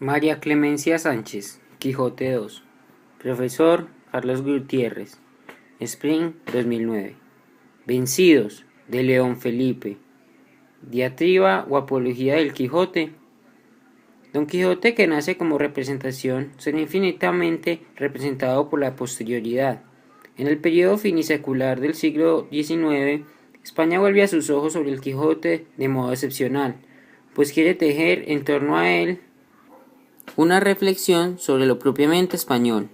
María Clemencia Sánchez, Quijote II. Profesor Carlos Gutiérrez, Spring 2009. Vencidos, de León Felipe. Diatriba o apología del Quijote. Don Quijote, que nace como representación, será infinitamente representado por la posterioridad. En el periodo finisecular del siglo XIX, España vuelve a sus ojos sobre el Quijote de modo excepcional, pues quiere tejer en torno a él una reflexión sobre lo propiamente español.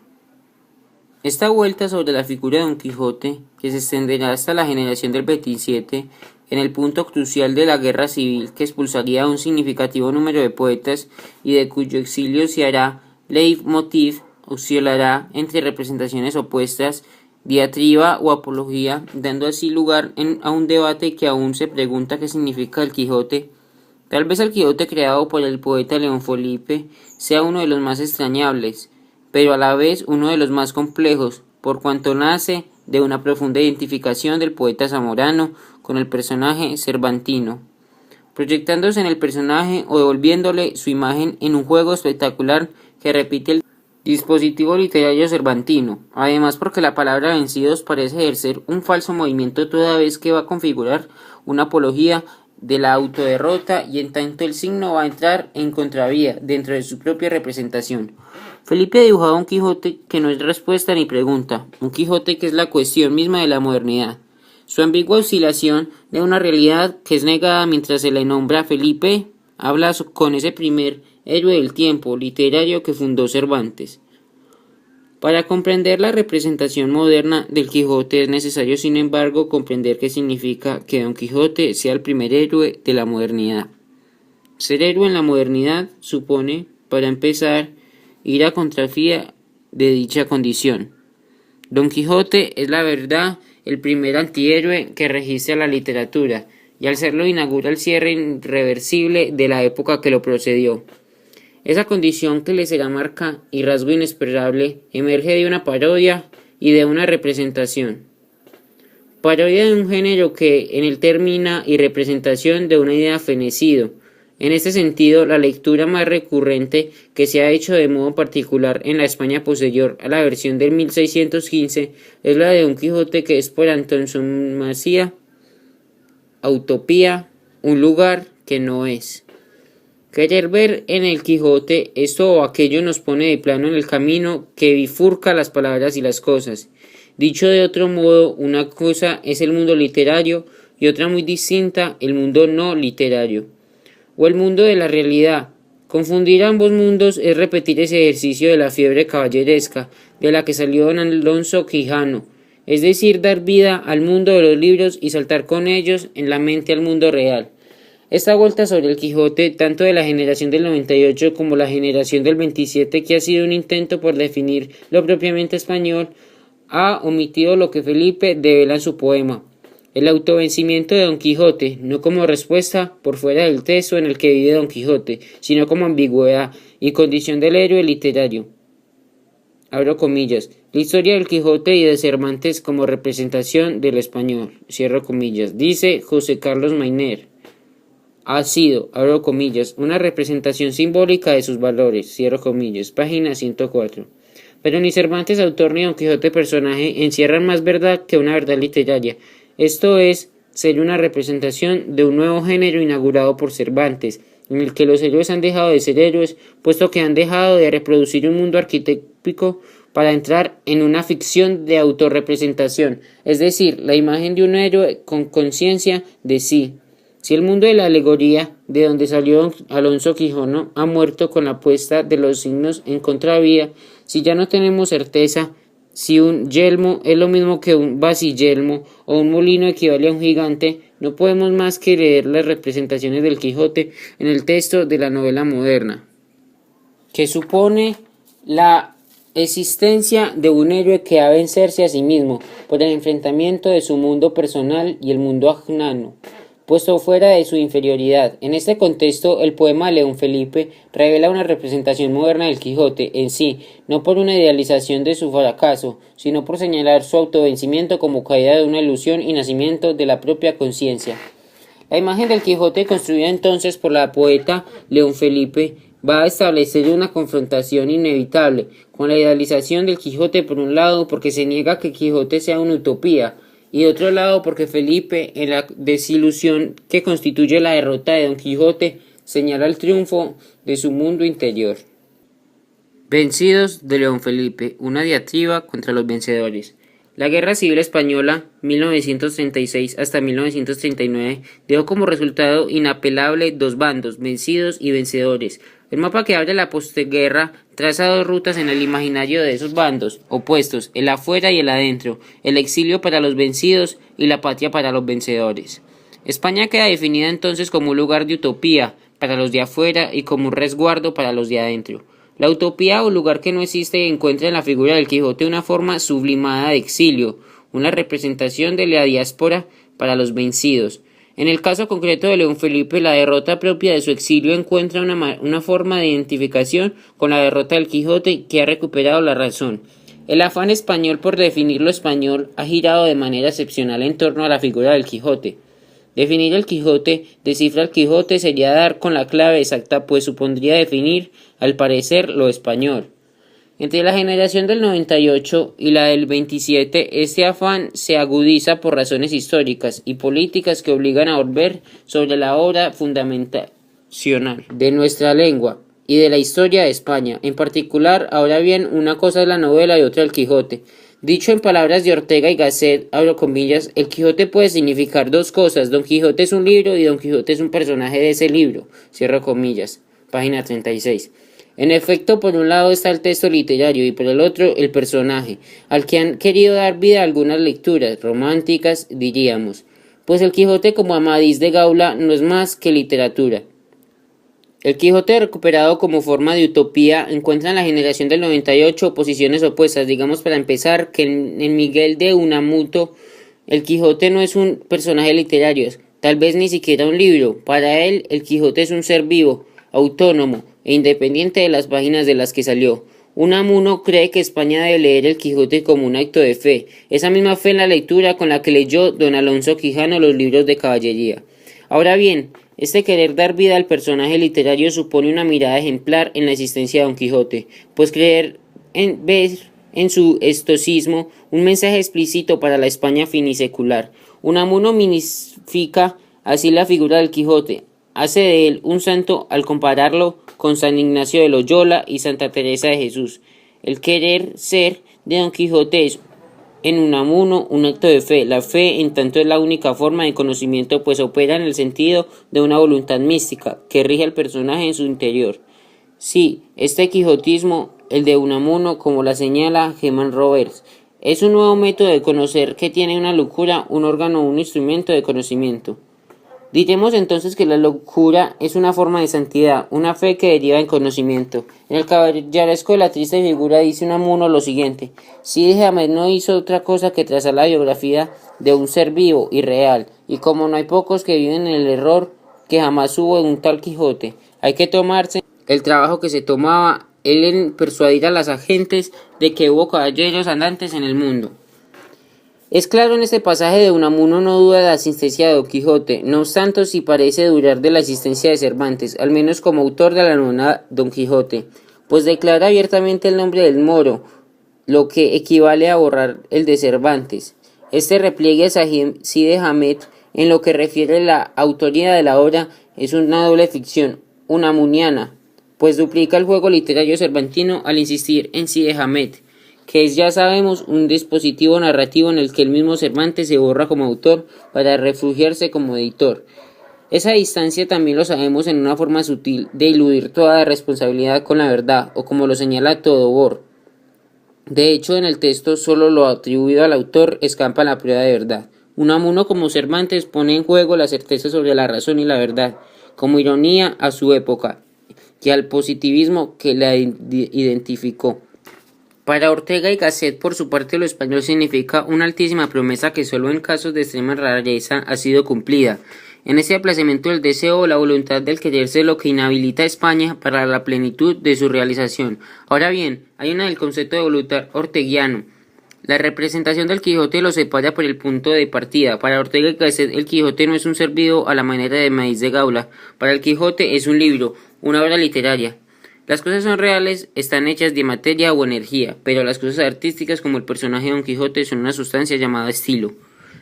Esta vuelta sobre la figura de Don Quijote, que se extenderá hasta la generación del 27, en el punto crucial de la guerra civil que expulsaría a un significativo número de poetas y de cuyo exilio se hará leitmotiv, oscilará entre representaciones opuestas, diatriba o apología, dando así lugar a un debate que aún se pregunta qué significa el Quijote. Tal vez el Quijote creado por el poeta León Felipe sea uno de los más extrañables, pero a la vez uno de los más complejos, por cuanto nace de una profunda identificación del poeta zamorano con el personaje cervantino, proyectándose en el personaje o devolviéndole su imagen en un juego espectacular que repite el dispositivo literario cervantino, además porque la palabra vencidos parece ejercer un falso movimiento toda vez que va a configurar una apología de la autoderrota, y en tanto el signo va a entrar en contravía dentro de su propia representación. Felipe ha dibujado un Quijote que no es respuesta ni pregunta, un Quijote que es la cuestión misma de la modernidad. Su ambigua oscilación de una realidad que es negada mientras se le nombra Felipe, habla con ese primer héroe del tiempo literario que fundó Cervantes. Para comprender la representación moderna del Quijote es necesario, sin embargo, comprender qué significa que Don Quijote sea el primer héroe de la modernidad. Ser héroe en la modernidad supone, para empezar, ir a contravía de dicha condición. Don Quijote es la verdad el primer antihéroe que registra la literatura, y al serlo inaugura el cierre irreversible de la época que lo precedió. Esa condición que le será marca y rasgo inesperable emerge de una parodia y de una representación. Parodia de un género que en él termina y representación de una idea fenecido. En este sentido, la lectura más recurrente que se ha hecho de modo particular en la España posterior a la versión del 1615 es la de Don Quijote, que es por antonomasia, utopía, un lugar que no es. Querer ver en el Quijote esto o aquello nos pone de plano en el camino que bifurca las palabras y las cosas. Dicho de otro modo, una cosa es el mundo literario y otra muy distinta el mundo no literario, o el mundo de la realidad. Confundir ambos mundos es repetir ese ejercicio de la fiebre caballeresca de la que salió don Alonso Quijano, es decir, dar vida al mundo de los libros y saltar con ellos en la mente al mundo real. Esta vuelta sobre el Quijote, tanto de la generación del 98 como la generación del 27, que ha sido un intento por definir lo propiamente español, ha omitido lo que Felipe devela en su poema, el autovencimiento de Don Quijote, no como respuesta por fuera del texto en el que vive Don Quijote, sino como ambigüedad y condición del héroe literario. Abro comillas, la historia del Quijote y de Cervantes como representación del español, cierro comillas, dice José Carlos Mayner. Ha sido, abro comillas, una representación simbólica de sus valores, cierro comillas, página 104. Pero ni Cervantes, autor, ni Don Quijote, personaje, encierran más verdad que una verdad literaria. Esto es, ser una representación de un nuevo género inaugurado por Cervantes, en el que los héroes han dejado de ser héroes, puesto que han dejado de reproducir un mundo arquetípico para entrar en una ficción de autorrepresentación, es decir, la imagen de un héroe con conciencia de sí. Si el mundo de la alegoría, de donde salió don Alonso Quijano, ha muerto con la puesta de los signos en contravía, si ya no tenemos certeza si un yelmo es lo mismo que un vasiyelmo o un molino equivale a un gigante, no podemos más que leer las representaciones del Quijote en el texto de la novela moderna, que supone la existencia de un héroe que ha de vencerse a sí mismo por el enfrentamiento de su mundo personal y el mundo ajeno, puesto fuera de su inferioridad. En este contexto, el poema de León Felipe revela una representación moderna del Quijote en sí, no por una idealización de su fracaso, sino por señalar su autovencimiento como caída de una ilusión y nacimiento de la propia conciencia. La imagen del Quijote, construida entonces por la poeta León Felipe, va a establecer una confrontación inevitable con la idealización del Quijote por un lado porque se niega que Quijote sea una utopía y de otro lado porque Felipe, en la desilusión que constituye la derrota de Don Quijote, señala el triunfo de su mundo interior. Vencidos de León Felipe, una diatriba contra los vencedores. La Guerra Civil Española, 1936 hasta 1939, dejó como resultado inapelable dos bandos, vencidos y vencedores. El mapa que abre la posguerra traza dos rutas en el imaginario de esos bandos, opuestos, el afuera y el adentro, el exilio para los vencidos y la patria para los vencedores. España queda definida entonces como un lugar de utopía para los de afuera y como un resguardo para los de adentro. La utopía o lugar que no existe encuentra en la figura del Quijote una forma sublimada de exilio, una representación de la diáspora para los vencidos. En el caso concreto de León Felipe, la derrota propia de su exilio encuentra una forma de identificación con la derrota del Quijote que ha recuperado la razón. El afán español por definir lo español ha girado de manera excepcional en torno a la figura del Quijote. Definir el Quijote, descifrar el Quijote sería dar con la clave exacta, pues supondría definir, al parecer, lo español. Entre la generación del 98 y la del 27, este afán se agudiza por razones históricas y políticas que obligan a volver sobre la obra fundacional de nuestra lengua y de la historia de España. En particular, ahora bien, una cosa es la novela y otra el Quijote. Dicho en palabras de Ortega y Gasset, abro comillas, el Quijote puede significar dos cosas, Don Quijote es un libro y Don Quijote es un personaje de ese libro, cierro comillas, página 36. En efecto, por un lado está el texto literario y por el otro el personaje, al que han querido dar vida algunas lecturas románticas, diríamos, pues el Quijote como Amadís de Gaula no es más que literatura. El Quijote recuperado como forma de utopía encuentra en la generación del 98 posiciones opuestas. Digamos para empezar que en Miguel de Unamuno el Quijote no es un personaje literario, tal vez ni siquiera un libro. Para él el Quijote es un ser vivo, autónomo e independiente de las páginas de las que salió. Unamuno cree que España debe leer el Quijote como un acto de fe, esa misma fe en la lectura con la que leyó don Alonso Quijano los libros de caballería. Ahora bien, este querer dar vida al personaje literario supone una mirada ejemplar en la existencia de Don Quijote, pues ver en su estoicismo un mensaje explícito para la España finisecular. Unamuno minifica así la figura del Quijote, hace de él un santo al compararlo con San Ignacio de Loyola y Santa Teresa de Jesús. El querer ser de Don Quijote es en Unamuno un acto de fe. La fe en tanto es la única forma de conocimiento, pues opera en el sentido de una voluntad mística que rige al personaje en su interior. Sí, este quijotismo, el de Unamuno, como la señala Germán Roberts, es un nuevo método de conocer que tiene una locura, un órgano o un instrumento de conocimiento. Diremos entonces que la locura es una forma de santidad, una fe que deriva en conocimiento. En el caballeresco de la triste figura dice Unamuno lo siguiente: Cide Hamete no hizo otra cosa que trazar la biografía de un ser vivo y real, y como no hay pocos que viven en el error que jamás hubo en un tal Quijote, hay que tomarse el trabajo que se tomaba él en persuadir a las gentes de que hubo caballeros andantes en el mundo. Es claro en este pasaje de Unamuno no duda de la existencia de Don Quijote, no obstante sí parece dudar de la existencia de Cervantes, al menos como autor de la novela Don Quijote, pues declara abiertamente el nombre del moro, lo que equivale a borrar el de Cervantes. Este repliegue a Cide Hamete en lo que refiere a la autoría de la obra es una doble ficción unamuniana, pues duplica el juego literario cervantino al insistir en Cide Hamete, que es, ya sabemos, un dispositivo narrativo en el que el mismo Cervantes se borra como autor para refugiarse como editor. Esa distancia también lo sabemos en una forma sutil de eludir toda responsabilidad con la verdad, o como lo señala Todobor. De hecho, en el texto solo lo atribuido al autor escapa la prueba de verdad. Unamuno como Cervantes pone en juego la certeza sobre la razón y la verdad, como ironía a su época y al positivismo que la identificó. Para Ortega y Gasset, por su parte, lo español significa una altísima promesa que solo en casos de extrema rareza ha sido cumplida. En ese aplazamiento del deseo o la voluntad del quererse lo que inhabilita a España para la plenitud de su realización. Ahora bien, hay una del concepto de voluntad orteguiano. La representación del Quijote lo separa por el punto de partida. Para Ortega y Gasset, el Quijote no es un ser vivo a la manera de Amadís de Gaula. Para el Quijote es un libro, una obra literaria. Las cosas son reales, están hechas de materia o energía, pero las cosas artísticas como el personaje de Don Quijote son una sustancia llamada estilo.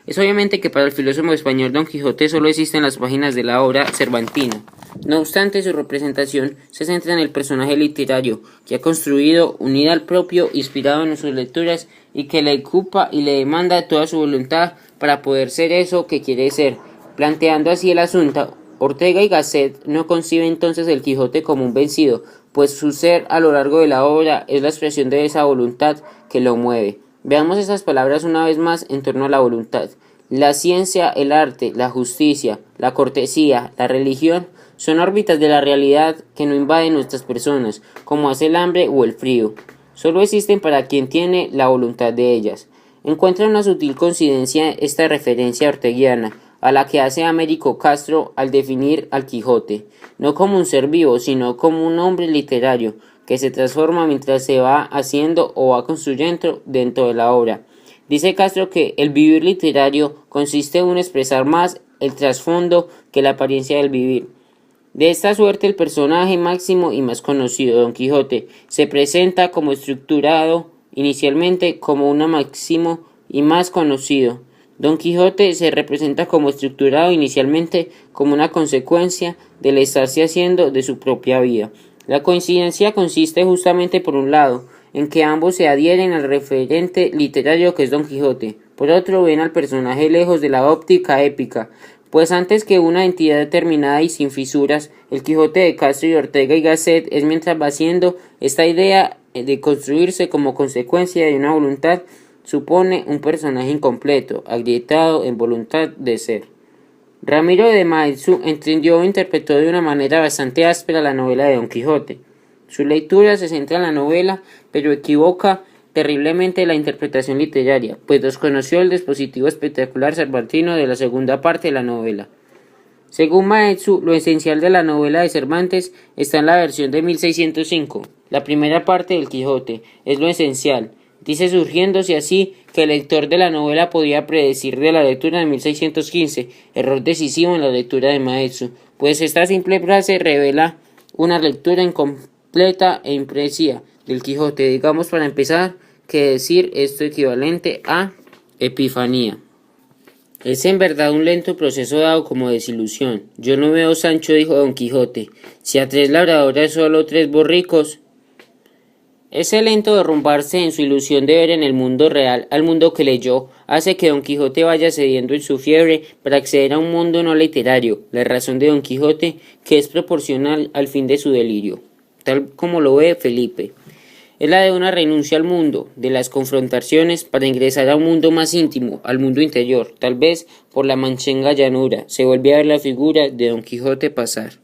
Es obviamente que para el filósofo español Don Quijote solo existe en las páginas de la obra cervantina. No obstante, su representación se centra en el personaje literario que ha construido, unida al propio, inspirado en sus lecturas y que le ocupa y le demanda toda su voluntad para poder ser eso que quiere ser. Planteando así el asunto, Ortega y Gasset no concibe entonces el Quijote como un vencido, pues su ser a lo largo de la obra es la expresión de esa voluntad que lo mueve. Veamos esas palabras una vez más en torno a la voluntad. La ciencia, el arte, la justicia, la cortesía, la religión son órbitas de la realidad que no invaden nuestras personas, como hace el hambre o el frío. Solo existen para quien tiene la voluntad de ellas. Encuentra una sutil coincidencia esta referencia orteguiana, a la que hace Américo Castro al definir al Quijote, no como un ser vivo, sino como un hombre literario, que se transforma mientras se va haciendo o va construyendo dentro de la obra. Dice Castro que el vivir literario consiste en expresar más el trasfondo que la apariencia del vivir. De esta suerte el personaje máximo y más conocido, Don Quijote, se presenta como estructurado inicialmente como un máximo y más conocido. Don Quijote se representa como estructurado inicialmente como una consecuencia del estarse haciendo de su propia vida. La coincidencia consiste justamente por un lado en que ambos se adhieren al referente literario que es Don Quijote, por otro ven al personaje lejos de la óptica épica, pues antes que una entidad determinada y sin fisuras, el Quijote de Castro y Ortega y Gasset es mientras va haciendo esta idea de construirse como consecuencia de una voluntad supone un personaje incompleto, agrietado en voluntad de ser. Ramiro de Maeztu entendió e interpretó de una manera bastante áspera la novela de Don Quijote. Su lectura se centra en la novela, pero equivoca terriblemente la interpretación literaria, pues desconoció el dispositivo espectacular cervantino de la segunda parte de la novela. Según Maeztu, lo esencial de la novela de Cervantes está en la versión de 1605. La primera parte del Quijote es lo esencial. Dice surgiéndose así que el lector de la novela podía predecir de la lectura de 1615, error decisivo en la lectura de Maeztu, pues esta simple frase revela una lectura incompleta e imprecisa del Quijote. Digamos para empezar que decir esto equivalente a epifanía. Es en verdad un lento proceso dado como desilusión. Yo no veo Sancho, dijo Don Quijote, si a 3 labradores solo 3 borricos. Ese lento derrumbarse en su ilusión de ver en el mundo real al mundo que leyó hace que Don Quijote vaya cediendo en su fiebre para acceder a un mundo no literario, la razón de Don Quijote que es proporcional al fin de su delirio, tal como lo ve Felipe. Es la de una renuncia al mundo, de las confrontaciones para ingresar a un mundo más íntimo, al mundo interior, tal vez por la manchenga llanura, se vuelve a ver la figura de Don Quijote pasar.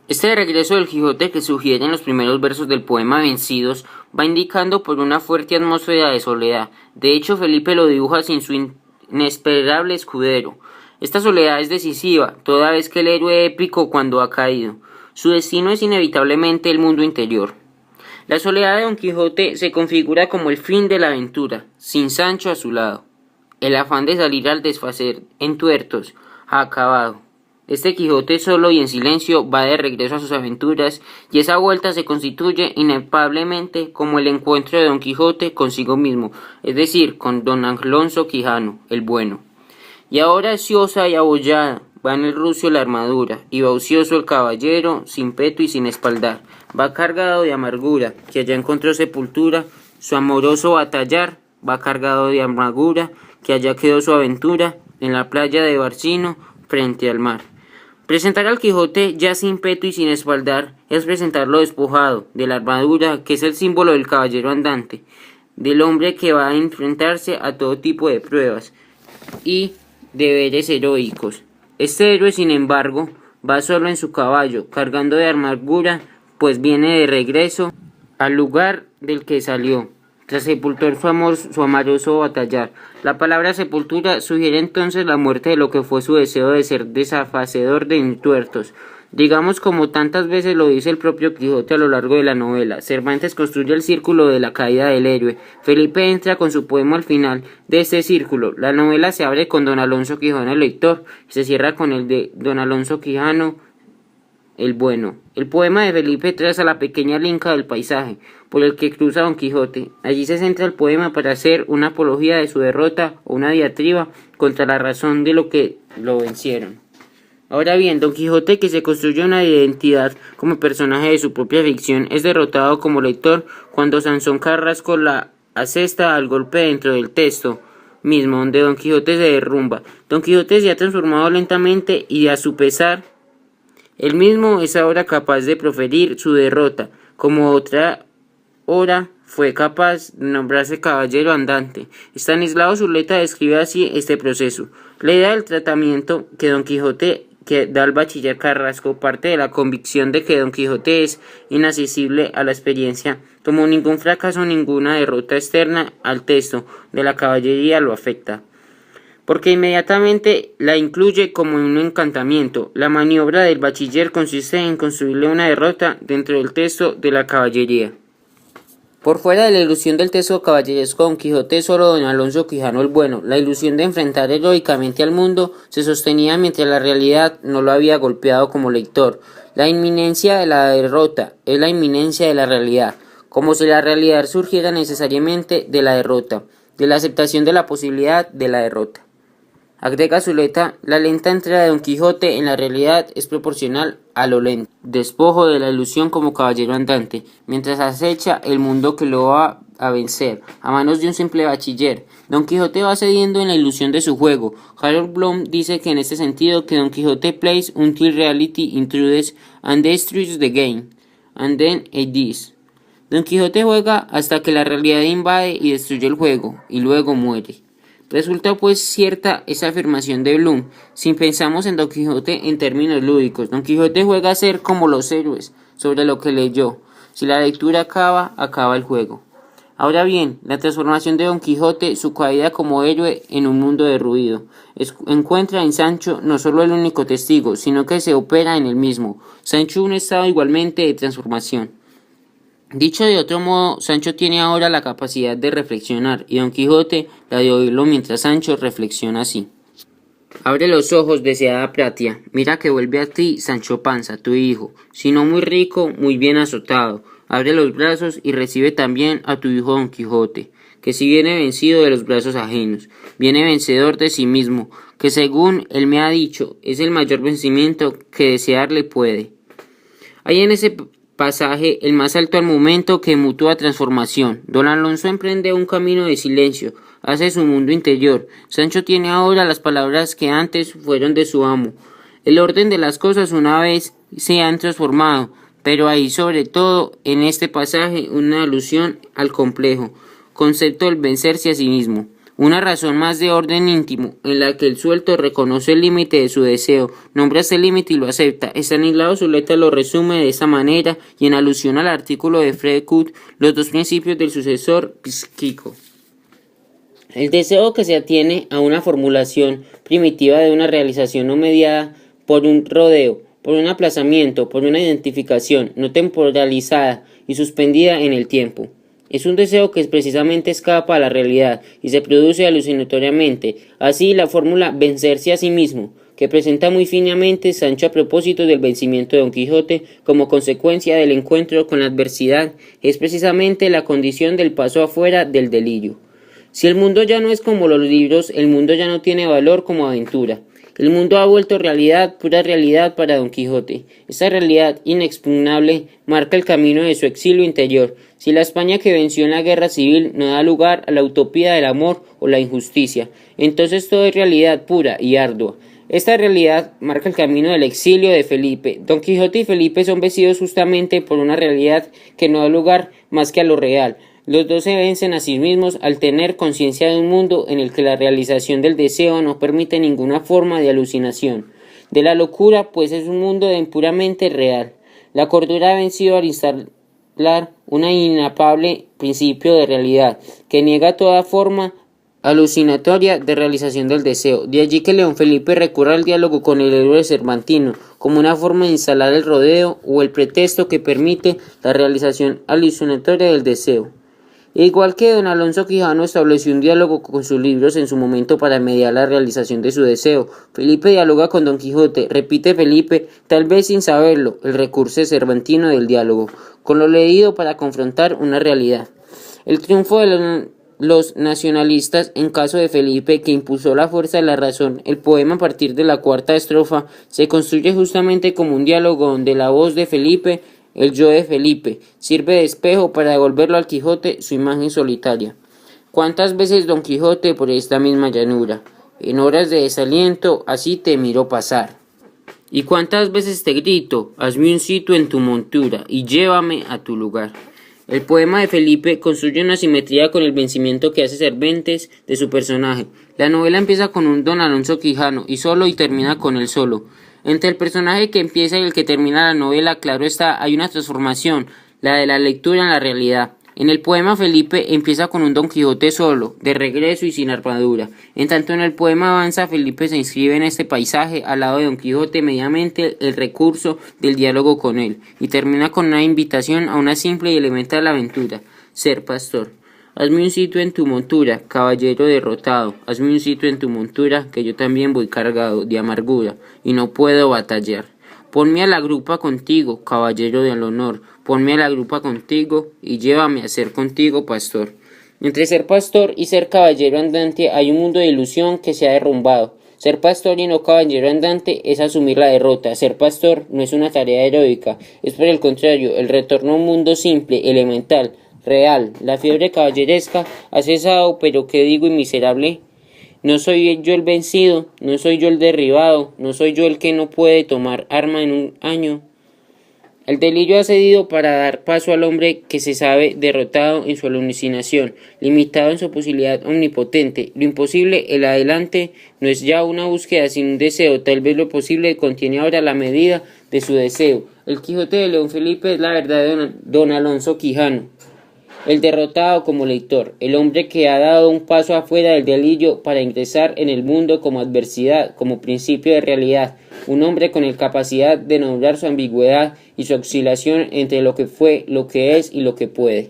Este regreso del Quijote que sugiere en los primeros versos del poema Vencidos va indicando por una fuerte atmósfera de soledad. De hecho, Felipe lo dibuja sin su inesperable escudero. Esta soledad es decisiva, toda vez que el héroe épico cuando ha caído. Su destino es inevitablemente el mundo interior. La soledad de Don Quijote se configura como el fin de la aventura, sin Sancho a su lado. El afán de salir al desfacer en tuertos ha acabado. Este Quijote solo y en silencio va de regreso a sus aventuras y esa vuelta se constituye inefablemente como el encuentro de Don Quijote consigo mismo, es decir, con Don Alonso Quijano, el bueno. Y ahora ociosa y abollada va en el rucio la armadura, y va ocioso el caballero, sin peto y sin espaldar, va cargado de amargura, que allá encontró sepultura, su amoroso batallar, va cargado de amargura, que allá quedó su aventura, en la playa de Barcino, frente al mar. Presentar al Quijote ya sin peto y sin espaldar es presentarlo despojado de la armadura que es el símbolo del caballero andante, del hombre que va a enfrentarse a todo tipo de pruebas y deberes heroicos. Este héroe, sin embargo, va solo en su caballo, cargando de amargura, pues viene de regreso al lugar del que salió, tras sepultar su amoroso batallar. La palabra sepultura sugiere entonces la muerte de lo que fue su deseo de ser desfacedor de entuertos. Digamos como tantas veces lo dice el propio Quijote a lo largo de la novela, Cervantes construye el círculo de la caída del héroe. Felipe entra con su poema al final de este círculo. La novela se abre con Don Alonso Quijano el lector y se cierra con el de Don Alonso Quijano el bueno. El poema de Felipe traza la pequeña linca del paisaje por el que cruza Don Quijote. Allí se centra el poema para hacer una apología de su derrota o una diatriba contra la razón de lo que lo vencieron. Ahora bien, Don Quijote, que se construye una identidad como personaje de su propia ficción, es derrotado como lector cuando Sansón Carrasco la asesta al golpe dentro del texto mismo, donde Don Quijote se derrumba. Don Quijote se ha transformado lentamente y a su pesar, él mismo es ahora capaz de proferir su derrota, como otra hora fue capaz de nombrarse caballero andante. Estanislao Zuleta describe así este proceso. La idea del tratamiento que Don Quijote que da el bachiller Carrasco parte de la convicción de que Don Quijote es inaccesible a la experiencia, como ningún fracaso, ninguna derrota externa al texto de la caballería lo afecta, porque inmediatamente la incluye como un encantamiento. La maniobra del bachiller consiste en construirle una derrota dentro del texto de la caballería. Por fuera de la ilusión del texto caballeresco Don Quijote es solo don Alonso Quijano el bueno. La ilusión de enfrentar heroicamente al mundo se sostenía mientras la realidad no lo había golpeado como lector. La inminencia de la derrota es la inminencia de la realidad, como si la realidad surgiera necesariamente de la derrota, de la aceptación de la posibilidad de la derrota. Agrega Zuleta, la lenta entrada de Don Quijote en la realidad es proporcional a lo lento, despojo de la ilusión como caballero andante, mientras acecha el mundo que lo va a vencer, a manos de un simple bachiller. Don Quijote va cediendo en la ilusión de su juego. Harold Bloom dice que en este sentido que Don Quijote plays until reality intrudes and destroys the game, and then it is. Don Quijote juega hasta que la realidad invade y destruye el juego, y luego muere. Resulta pues cierta esa afirmación de Bloom, si pensamos en Don Quijote en términos lúdicos. Don Quijote juega a ser como los héroes, sobre lo que leyó. Si la lectura acaba, acaba el juego. Ahora bien, la transformación de Don Quijote, su caída como héroe en un mundo derruido, encuentra en Sancho no solo el único testigo, sino que se opera en el mismo. Sancho un estado igualmente de transformación. Dicho de otro modo, Sancho tiene ahora la capacidad de reflexionar y Don Quijote la de oírlo mientras Sancho reflexiona así. Abre los ojos, deseada Pratia, mira que vuelve a ti Sancho Panza, tu hijo, si no muy rico, muy bien azotado. Abre los brazos y recibe también a tu hijo Don Quijote, que si viene vencido de los brazos ajenos, viene vencedor de sí mismo, que según él me ha dicho, es el mayor vencimiento que desearle puede. Hay en ese pasaje el más alto al momento que mutua transformación. Don Alonso emprende un camino de silencio, hace su mundo interior. Sancho tiene ahora las palabras que antes fueron de su amo. El orden de las cosas una vez se han transformado, pero hay sobre todo en este pasaje una alusión al complejo concepto del vencerse a sí mismo. Una razón más de orden íntimo, en la que el suelto reconoce el límite de su deseo, nombra ese límite y lo acepta. Estanislao Zuleta lo resume de esa manera y en alusión al artículo de Fredecut, los dos principios del sucesor psíquico. El deseo que se atiene a una formulación primitiva de una realización no mediada por un rodeo, por un aplazamiento, por una identificación no temporalizada y suspendida en el tiempo. Es un deseo que precisamente escapa a la realidad y se produce alucinatoriamente. Así la fórmula vencerse a sí mismo, que presenta muy finamente Sancho a propósito del vencimiento de Don Quijote como consecuencia del encuentro con la adversidad, es precisamente la condición del paso afuera del delirio. Si el mundo ya no es como los libros, el mundo ya no tiene valor como aventura. El mundo ha vuelto realidad, pura realidad para Don Quijote. Esa realidad inexpugnable marca el camino de su exilio interior. Si la España que venció en la guerra civil no da lugar a la utopía del amor o la injusticia, entonces todo es realidad pura y ardua. Esta realidad marca el camino del exilio de Felipe. Don Quijote y Felipe son vencidos justamente por una realidad que no da lugar más que a lo real. Los dos se vencen a sí mismos al tener conciencia de un mundo en el que la realización del deseo no permite ninguna forma de alucinación. De la locura, pues es un mundo puramente real. La cordura ha vencido al instalar un inapable principio de realidad, que niega toda forma alucinatoria de realización del deseo. De allí que León Felipe recurra al diálogo con el héroe cervantino, como una forma de instalar el rodeo o el pretexto que permite la realización alucinatoria del deseo. Igual que don Alonso Quijano estableció un diálogo con sus libros en su momento para mediar la realización de su deseo, Felipe dialoga con Don Quijote, repite Felipe, tal vez sin saberlo, el recurso cervantino del diálogo, con lo leído para confrontar una realidad. El triunfo de los nacionalistas en caso de Felipe, que impulsó la fuerza de la razón, el poema a partir de la cuarta estrofa, se construye justamente como un diálogo donde la voz de Felipe, el yo de Felipe, sirve de espejo para devolverlo al Quijote su imagen solitaria. ¿Cuántas veces Don Quijote por esta misma llanura, en horas de desaliento, así te miro pasar? ¿Y cuántas veces te grito, hazme un sitio en tu montura y llévame a tu lugar? El poema de Felipe construye una simetría con el vencimiento que hace Cervantes de su personaje. La novela empieza con un Don Alonso Quijano y solo y termina con él solo. Entre el personaje que empieza y el que termina la novela, claro está, hay una transformación, la de la lectura en la realidad. En el poema Felipe empieza con un Don Quijote solo, de regreso y sin armadura. En tanto en el poema avanza, Felipe se inscribe en este paisaje al lado de Don Quijote mediante el recurso del diálogo con él, y termina con una invitación a una simple y elemental aventura, ser pastor. Hazme un sitio en tu montura, caballero derrotado, hazme un sitio en tu montura, que yo también voy cargado de amargura, y no puedo batallar. Ponme a la grupa contigo, caballero del honor, ponme a la grupa contigo, y llévame a ser contigo pastor. Entre ser pastor y ser caballero andante hay un mundo de ilusión que se ha derrumbado. Ser pastor y no caballero andante es asumir la derrota. Ser pastor no es una tarea heroica, es por el contrario, el retorno a un mundo simple, elemental, real. La fiebre caballeresca ha cesado, pero ¿qué digo y miserable? No soy yo el vencido, no soy yo el derribado, no soy yo el que no puede tomar arma en un año. El delirio ha cedido para dar paso al hombre que se sabe derrotado en su alucinación, limitado en su posibilidad omnipotente. Lo imposible, el adelante, no es ya una búsqueda sino un deseo, tal vez lo posible contiene ahora la medida de su deseo. El Quijote de León Felipe es la verdad de don Alonso Quijano. El derrotado como lector, el hombre que ha dado un paso afuera del delirio para ingresar en el mundo como adversidad, como principio de realidad, un hombre con la capacidad de nombrar su ambigüedad y su oscilación entre lo que fue, lo que es y lo que puede.